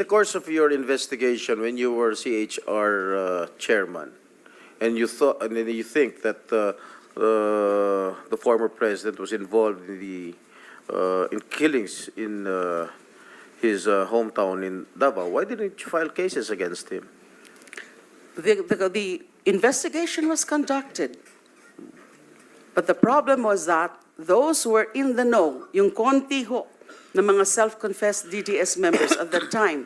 the course of your investigation, when you were CHR chairman, and you thought, and then you think that the former president was involved in the in killings in his hometown in Davao, why didn't you file cases against him? The investigation was conducted, but the problem was that those who were in the know, yung konti ho na mga self-confessed DDS members at that time,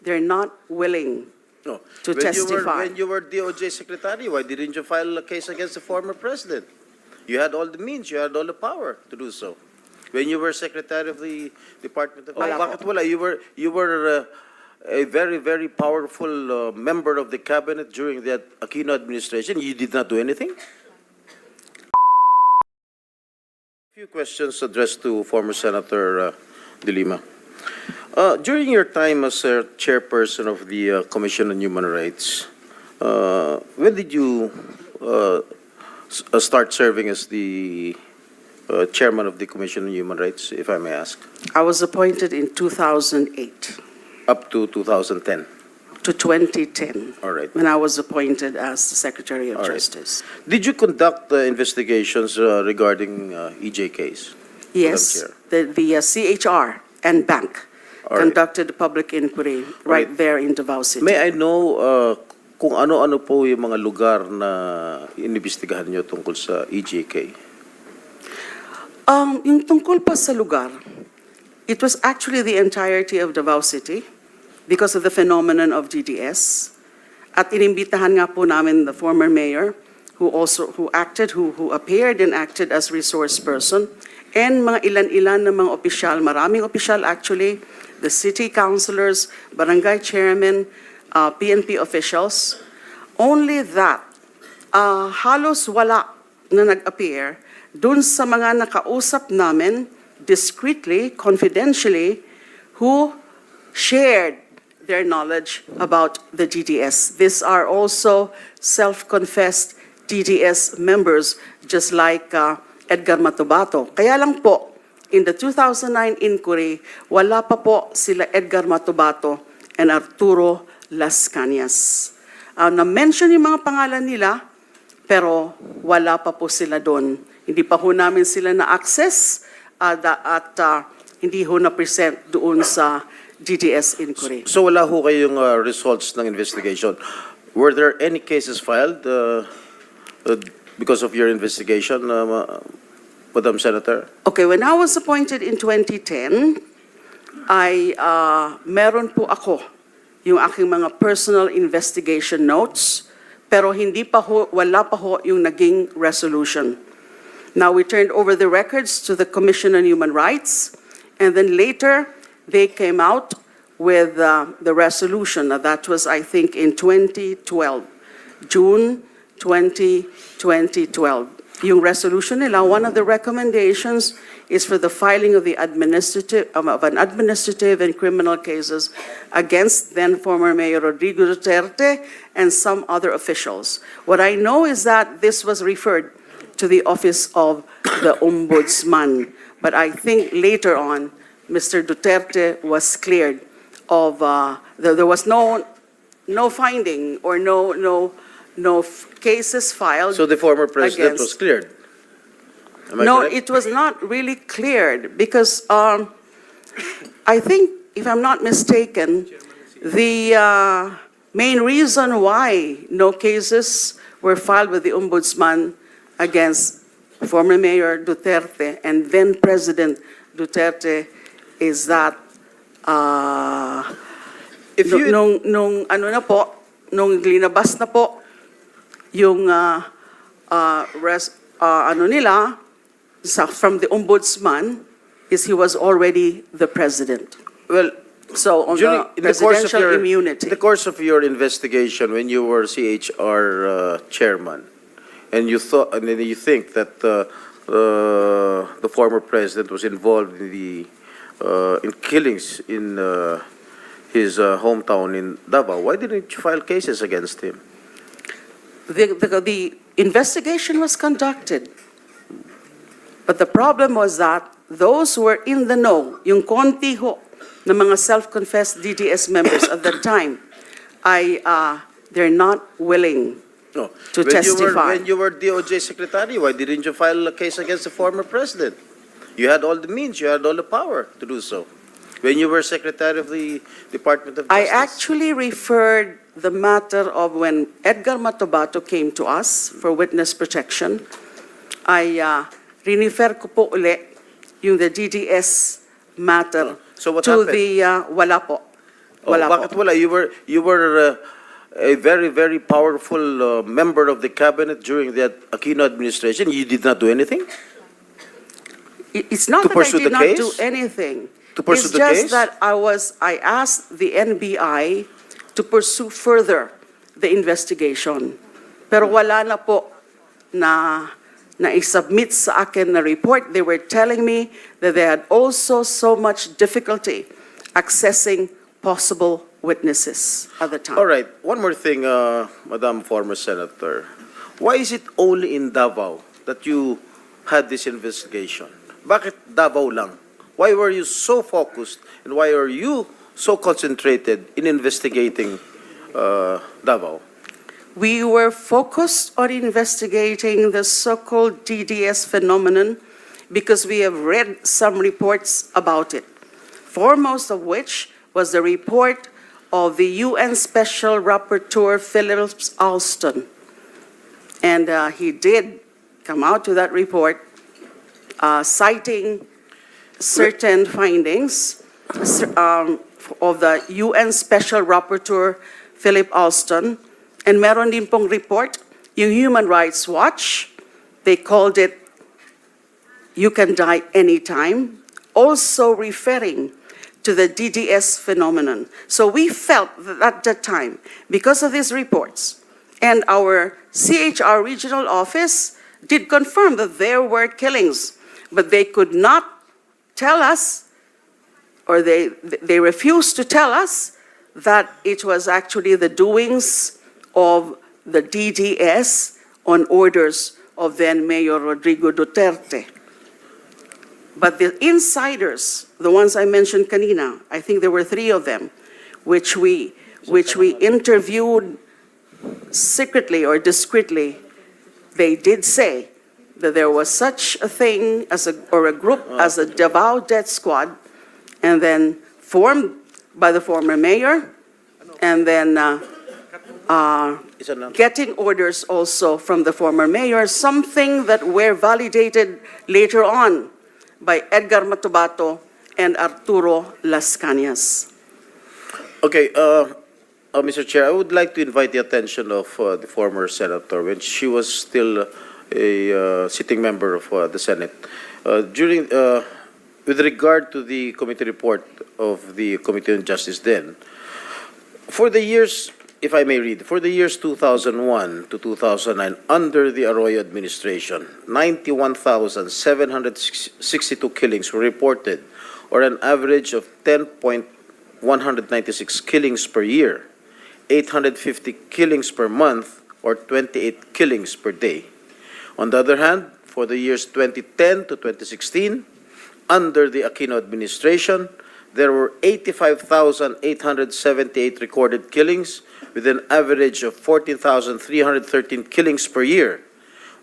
they're not willing No. to testify. When you were DOJ secretary, why didn't you file a case against the former president? You had all the means, you had all the power to do so. When you were secretary of the Department of... Wala bakit po. wala? You were a very, very powerful member of the cabinet during the Aquino administration. You did not do anything? A few questions addressed to former Senator De Lima. During your time as chairperson of the Commission on Human Rights, when did you start serving as the chairman of the Commission on Human Rights, if I may ask? I was appointed in 2008 Up to 2010. to 2010, All right. when I was appointed as the Secretary of All right. Justice. Did you conduct investigations regarding EJ case? Yes, Chair. the CHR and bank All right. conducted a public inquiry right there in Davao City. May I know kung ano-ano po yung mga lugar na inimbestigahan nyo tungkol sa EJK? Yung tungkol pa sa lugar, it was actually the entirety of Davao City because of the phenomenon of DDS. At inimbitahan nga po namin the former mayor who appeared and acted as resource person, and mga ilan-ilan na mga opisyal, maraming opisyal actually, the city councilors, barangay chairmen, PNP officials. Only that, halos wala na nag-appear dun sa mga nakausap namin discreetly, confidentially, who shared their knowledge about the DDS. These are also self-confessed DDS members, just like Edgar Matubato. Kaya lang po, in the 2009 inquiry, wala pa po sila Edgar Matubato and Arturo Las Cañas. Na-mention yung mga pangalan nila, pero wala pa po sila doon. Hindi pa ho namin sila na-access at hindi ho na-present doon sa DDS inquiry. So wala ho kayong results ng investigation. Were there any cases filed because of your investigation, Madam Senator? Okay, when I was appointed in 2010, meron po ako yung aking mga personal investigation notes, pero wala pa ho yung naging resolution. Now we turned over the records to the Commission on Human Rights, and then later they came out with the resolution. Now, that was, I think, in 2012, June 20, 2012. Yung resolution nila, one of the recommendations is for the filing of an administrative and criminal cases against then former Mayor Rodrigo Duterte and some other officials. What I know is that this was referred to the office of the Ombudsman, but I think later on, Mr. Duterte was cleared of, there was no finding or no cases filed. So the former president was cleared? Am I No, correct? it was not really cleared because I think, if I'm not mistaken, the main reason why no cases were filed with the Ombudsman against former Mayor Duterte and then President Duterte is that nung linabas na po yung from the Ombudsman, is he was already the president. Well, So on during the presidential immunity. in the course of your investigation, when you were CHR chairman, and you thought, and then you think that the former president was involved in the in killings in his hometown in Davao, why didn't you file cases against him? The investigation was conducted, but the problem was that those who were in the know, yung konti ho ng mga self-confessed DDS members at that time they're not willing No. to testify. When you were DOJ secretary, why didn't you file a case against the former president? You had all the means, you had all the power to do so. When you were secretary of the Department of I Justice. actually referred the matter of when Edgar Matobato came to us for witness protection. I rinifer ko po uli yung the DDS matter So what to happened? wala po. Oh, Wala bakit po. wala? You were a very, very powerful member of the cabinet during the Aquino administration. You did not do anything? It's not To that I pursue did the not case? do anything. To pursue It's the just case? that I asked the NBI to pursue further the investigation. Pero wala na po na i-submit sa akin na report. They were telling me that they had also so much difficulty accessing possible witnesses at the time. All right. One more thing, Madam former Senator. Why is it only in Davao that you had this investigation? Bakit Davao lang? Why were you so focused and why are you so concentrated in investigating Davao? We were focused on investigating the so-called DDS phenomenon because we have read some reports about it, foremost of which was the report of the UN Special Rapporteur Phillips Alston. And he did come out with that report citing certain findings of the UN Special Rapporteur Philip Alston. And meron din pong report, yung Human Rights Watch, they called it, "You Can Die Anytime," also referring to the DDS phenomenon. So we felt that at that time, because of these reports, and our CHR regional office did confirm that there were killings, but they could not tell us, or they refused to tell us that it was actually the doings of the DDS on orders of then Mayor Rodrigo Duterte. But the insiders, the ones I mentioned kanina, I think there were 3 of them, which we interviewed secretly or discreetly, they did say that there was such a thing as a group as a Davao Death Squad, and then formed by the former mayor, and then getting orders also from the former mayor, something that were validated later on by Edgar Matobato and Arturo Las Cañas. Okay, Mr. Chair, I would like to invite the attention of the former senator when she was still a sitting member of the Senate. With regard to the committee report of the Committee on Justice then, for the years, if I may read, for the years 2001 to 2009, under the Arroyo administration, 91,762 killings were reported, or an average of 10.196 killings per year, 850 killings per month, or 28 killings per day. On the other hand, for the years 2010 to 2016, under the Aquino administration, there were 85,878 recorded killings, with an average of 14,313 killings per year,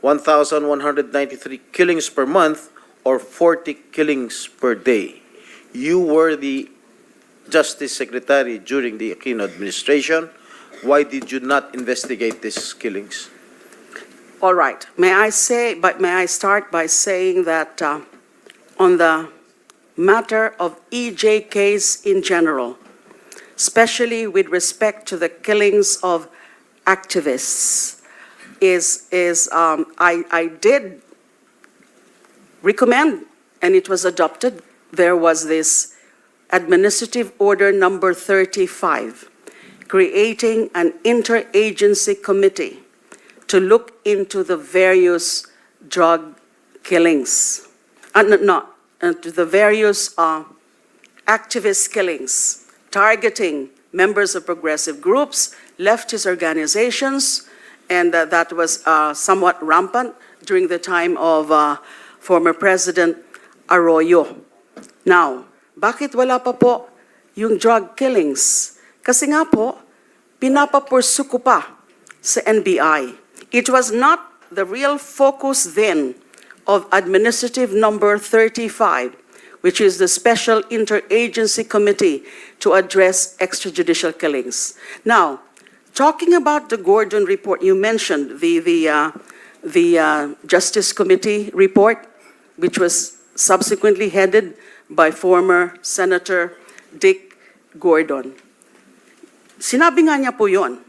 1,193 killings per month, or 40 killings per day. You were the Justice Secretary during the Aquino administration. Why did you not investigate these killings? All right. May I start by saying that on the matter of EJ case in general, especially with respect to the killings of activists, I did recommend, and it was adopted, there was this Administrative Order number 35, creating an interagency committee to look into the various drug killings, to the various activist killings, targeting members of progressive groups, leftist organizations, and that was somewhat rampant during the time of former President Arroyo. Now, bakit wala pa po yung drug killings. Kasi nga po, pinapapursu ko pa sa NBI. It was not the real focus then of Administrative Number 35, which is the Special Interagency Committee to address extrajudicial killings. Now, talking about the Gordon report, you mentioned the Justice Committee report, which was subsequently headed by former Senator Dick Gordon. Sinabi nga niya po yon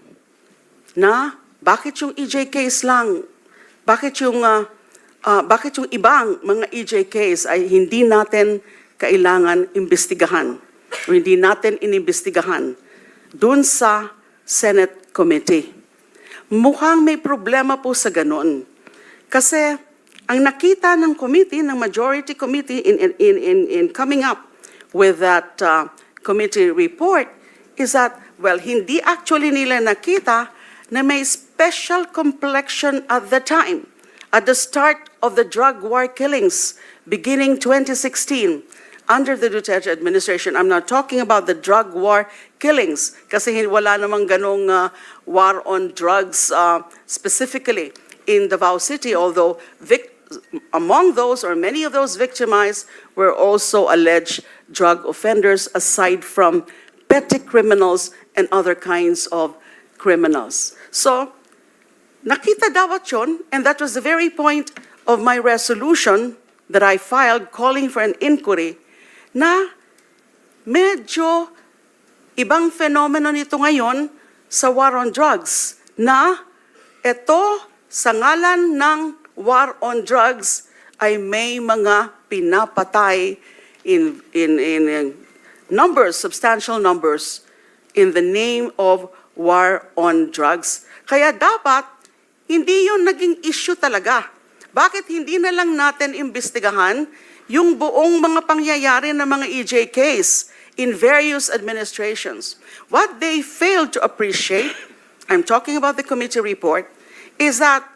na bakit yung EJ case lang, bakit yung ibang mga EJ case ay hindi natin kailangan imbestigahan o hindi natin inimbestigahan dun sa Senate Committee. Mukhang may problema po sa ganun. Kasi ang nakita ng committee, ng majority committee in coming up with that committee report is that, well, hindi actually nila nakita na may special complexion at the time, at the start of the drug war killings beginning 2016 under the Duterte administration. I'm not talking about the drug war killings kasi wala namang ganong war on drugs specifically in Davao City, although among those or many of those victimized were also alleged drug offenders aside from petty criminals and other kinds of criminals. So, nakita dapat yun, and that was the very point of my resolution that I filed calling for an inquiry, na medyo ibang fenomeno nito ngayon sa war on drugs, na ito sa ngalan ng war on drugs ay may mga pinapatay in numbers, substantial numbers, in the name of war on drugs. Kaya dapat, hindi yun naging issue talaga. Bakit hindi na lang natin imbestigahan yung buong mga pangyayari ng mga EJ case in various administrations? What they failed to appreciate, I'm talking about the committee report, is that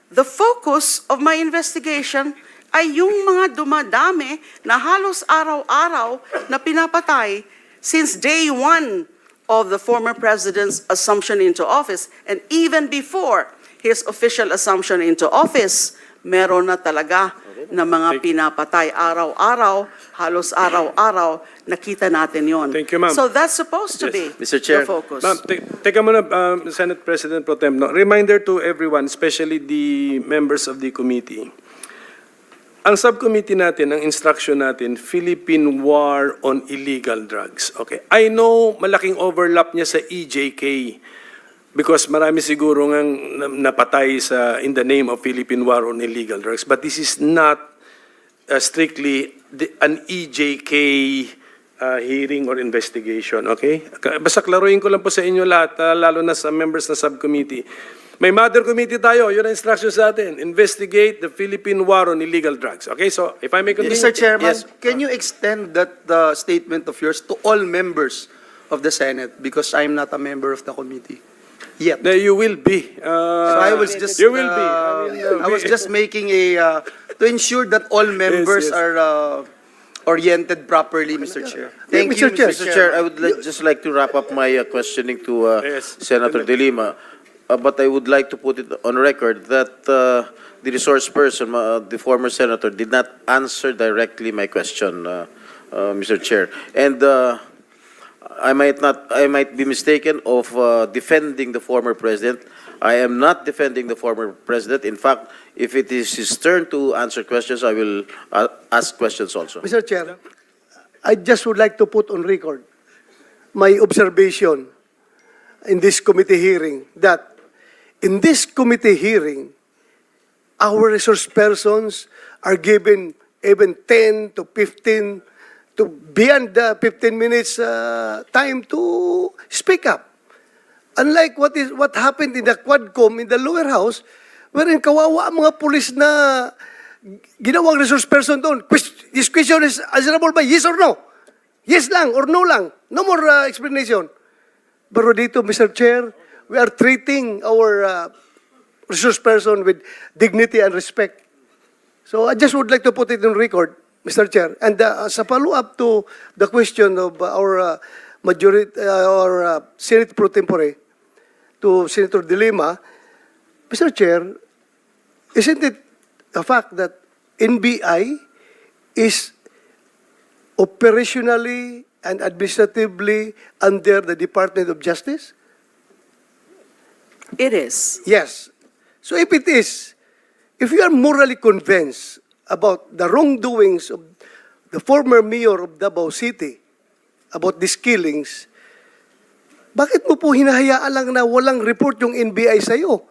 the focus of my investigation ay yung mga dumadami na halos araw-araw na pinapatay since day one of the former president's assumption into office. And even before his official assumption into office, meron na talaga na mga pinapatay araw-araw, halos araw-araw, nakita natin yon. Thank you, ma'am. So that's supposed to be Mr. Chair. the focus. Ma'am, teka muna, Senate President Pro Tem. No? Reminder to everyone, especially the members of the committee. Ang subcommittee natin, ang instruction natin, Philippine War on Illegal Drugs. Okay. I know malaking overlap niya sa EJK because marami siguro ngang napatay in the name of Philippine War on Illegal Drugs. But this is not strictly an EJK hearing or investigation. Okay? Basta klaruhin ko lang po sa inyo lahat, lalo na sa members ng subcommittee. May mother committee tayo, yun ang instructions sa atin. Investigate the Philippine war on illegal drugs. Okay, so if I may continue. Mr. Chairman, Yes. can you extend that statement of yours to all members of the Senate? Because I'm not a member of the committee yet. You will be. So I was just, You will be. I was just making to ensure that all members yes. are oriented properly, Mr. Chair. Thank you, Mr. Chair, I would just like to wrap up my questioning to Yes. Senator De Lima. But I would like to put it on record that the resource person, the former senator, did not answer directly my question, Mr. Chair. And I might be mistaken of defending the former president. I am not defending the former president. In fact, if it is his turn to answer questions, I will ask questions also. Mr. Chair, I just would like to put on record my observation in this committee hearing that in this committee hearing, our resource persons are given even 10 to 15 to beyond the 15 minutes time to speak up. Unlike what happened in the Quadcom in the lower house, wherein kawawa ang mga pulis na ginawang resource person doon. This question is answerable by yes or no. Yes lang or no lang. No more explanation. Pero dito, Mr. Chair, we are treating our resource person with dignity and respect. So I just would like to put it on record, Mr. Chair. And as a follow-up to the question of our Senate Pro Tempore to Senator De Lima, Mr. Chair, isn't it a fact that NBI is operationally and administratively under the Department of Justice? It is. Yes. So if it is, if you are morally convinced about the wrongdoings of the former mayor of Davao City, about these killings, bakit mo po hinahayaan lang na walang report yung NBI sa'yo?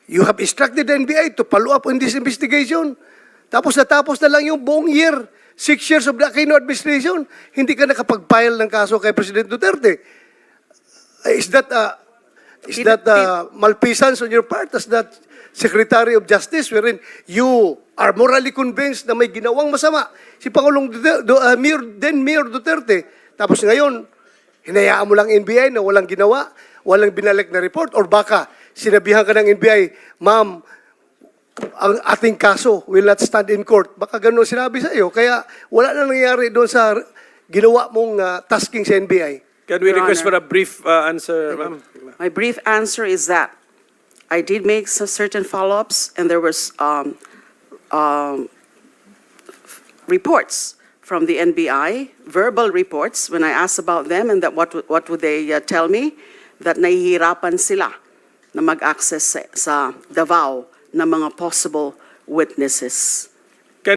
You have instructed the NBI to follow up on this investigation. Tapos na lang yung buong year, 6 years of the Aquino administration, hindi ka nakapag-file ng kaso kay President Duterte. Is that malfeasance on your part as that Secretary of Justice wherein you are morally convinced na may ginawang masama si Pangulong Mayor Duterte. Tapos ngayon, hinayaan mo lang NBI na walang ginawa, walang binalik na report, or baka sinabihan ka ng NBI, ma'am, ang ating kaso will not stand in court. Baka gano'n sinabi sa iyo. Kaya wala na nangyayari doon sa ginawa mong tasking sa NBI. Can we Your request Honor. for a brief answer, ma'am? My brief answer is that I did make some certain follow-ups, and there was reports from the NBI, verbal reports, when I asked about them and that what would they tell me, that nahihirapan sila na mag-access sa Davao ng mga possible witnesses.